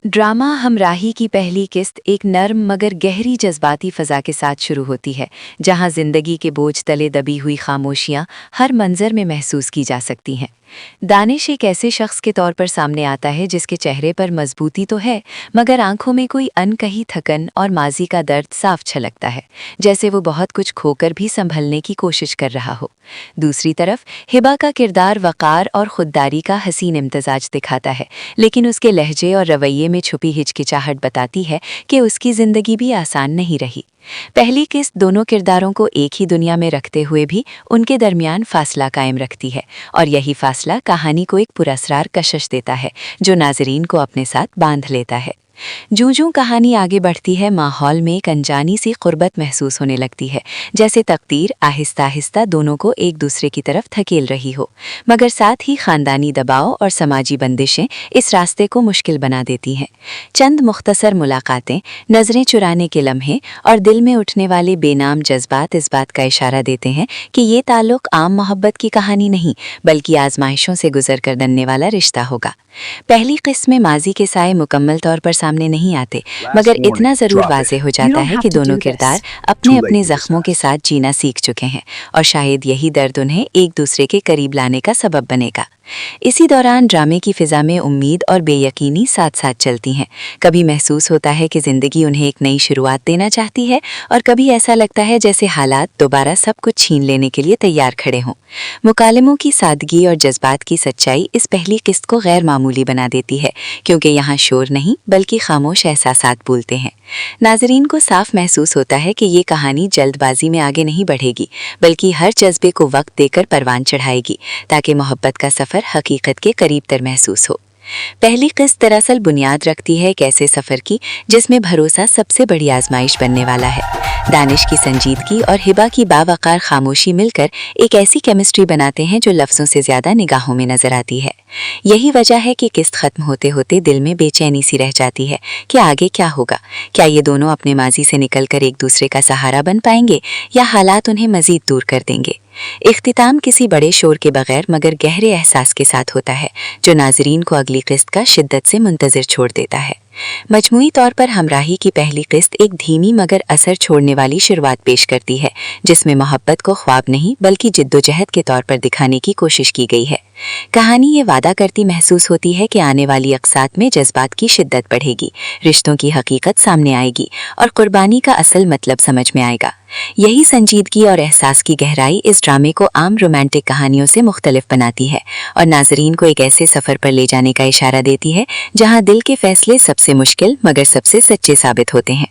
Drama हमराही की पहली किस्त एक नर्म मगर गहरी जज्बाती फ़ज़ा के साथ शुरू होती है, जहां ज़िंदगी के बोझ तले दबी हुई खामोशियां हर मंज़र में महसूस की जा सकती हैं। दानिश एक ऐसे शख्स के तौर पर सामने आता है जिसके चेहरे पर मजबूती तो है, मगर आंखों में कोई अनकही थकन और माजी का दर्द साफ छलकता है, जैसे वो बहुत कुछ खोकर भी संभलने की कोशिश कर रहा हो। दूसरी तरफ हिबा का किरदार वक़ार और खुददारी का हसीन इम्तजाज दिखाता है, लेकिन उसके लहजे और रवैये में छुपी हिचकिचाहट बताती है कि उसकी ज़िंदगी भी आसान नहीं रही। पहली किस्त दोनों किरदारों को एक ही दुनिया में रखते हुए भी उनके दरमियान फासला कायम रखती है, और यही फासला कहानी को एक पुरअसरार कशिश देता है जो नाज़रीन को अपने साथ बांध लेता है। जूं-जूं कहानी आगे बढ़ती है, माहौल में एक अनजानी सी क़ुर्बत महसूस होने लगती है, जैसे तकदीर आहिस्ता-आहिस्ता दोनों को एक दूसरे की तरफ धकेल रही हो। मगर साथ ही ख़ानदानी दबाव और समाजी बंदिशें इस रास्ते को मुश्किल बना देती हैं। चंद मुख्तसर मुलाकातें, नज़रें चुराने के लम्हे और दिल में उठने वाले बेनाम जज्बात इस बात का इशारा देते हैं कि ये ताल्लुक़ आम मोहब्बत की कहानी नहीं, बल्कि आजमाइशों से गुजर कर बनने वाला रिश्ता होगा। पहली किस्त में माजी के साए मुकम्मल तौर पर सामने नहीं आते, मगर इतना ज़रूर वाज़े हो जाता है कि दोनों किरदार अपने अपने ज़ख्मों के साथ जीना सीख चुके हैं, और शायद यही दर्द उन्हें एक दूसरे के करीब लाने का सबब बनेगा। इसी दौरान ड्रामे की फ़िज़ा में उम्मीद और बेयकीनी साथ साथ चलती हैं। कभी महसूस होता है कि ज़िंदगी उन्हें एक नई शुरुआत देना चाहती है, और कभी ऐसा लगता है जैसे हालात दोबारा सब कुछ छीन लेने के लिए तैयार खड़े हों। मुकालमों की सादगी और जज्बात की सच्चाई इस पहली किस्त को गैर मामूली बना देती है, क्योंकि यहाँ शोर नहीं बल्कि खामोश एहसासात बोलते हैं। नाज़रीन को साफ महसूस होता है कि ये कहानी जल्दबाजी में आगे नहीं बढ़ेगी, बल्कि हर जज्बे को वक्त देकर परवान चढ़ाएगी, ताकि मोहब्बत का सफ़र हकीकत के करीब तर महसूस हो। पहली किस्त दरअसल बुनियाद रखती है एक ऐसे सफ़र की जिसमें भरोसा सबसे बड़ी आजमाइश बनने वाला है। दानिश की संजीदगी और हिबा की बावकार खामोशी मिलकर एक ऐसी केमिस्ट्री बनाते हैं जो लफ्ज़ों से ज़्यादा निगाहों में नज़र आती है। यही वजह है कि किस्त ख़त्म होते होते दिल में बेचैनी सी रह जाती है कि आगे क्या होगा। क्या ये दोनों अपने माजी से निकलकर एक दूसरे का सहारा बन पाएंगे, या हालात उन्हें मज़ीद दूर कर देंगे। इख्तिताम किसी बड़े शोर के बगैर मगर गहरे एहसास के साथ होता है, जो नाज़रीन को अगली किस्त का शिद्दत से मुंतज़िर छोड़ देता है। मजमूई तौर पर हमराही की पहली किस्त एक धीमी मगर असर छोड़ने वाली शुरुआत पेश करती है, जिसमें मोहब्बत को ख्वाब नहीं बल्कि जिद्दोजहद के तौर पर दिखाने की कोशिश की गई है। कहानी ये वादा करती महसूस होती है कि आने वाली अक़सात में जज्बात की शिद्दत बढ़ेगी, रिश्तों की हकीकत सामने आएगी और कुर्बानी का असल मतलब समझ में आएगा। यही संजीदगी और एहसास की गहराई इस ड्रामे को आम रोमांटिक कहानियों से मुख्तलिफ बनाती है, और नाज़रीन को एक ऐसे सफ़र पर ले जाने का इशारा देती है जहां दिल के फैसले सबसे मुश्किल मगर सबसे सच्चे साबित होते हैं।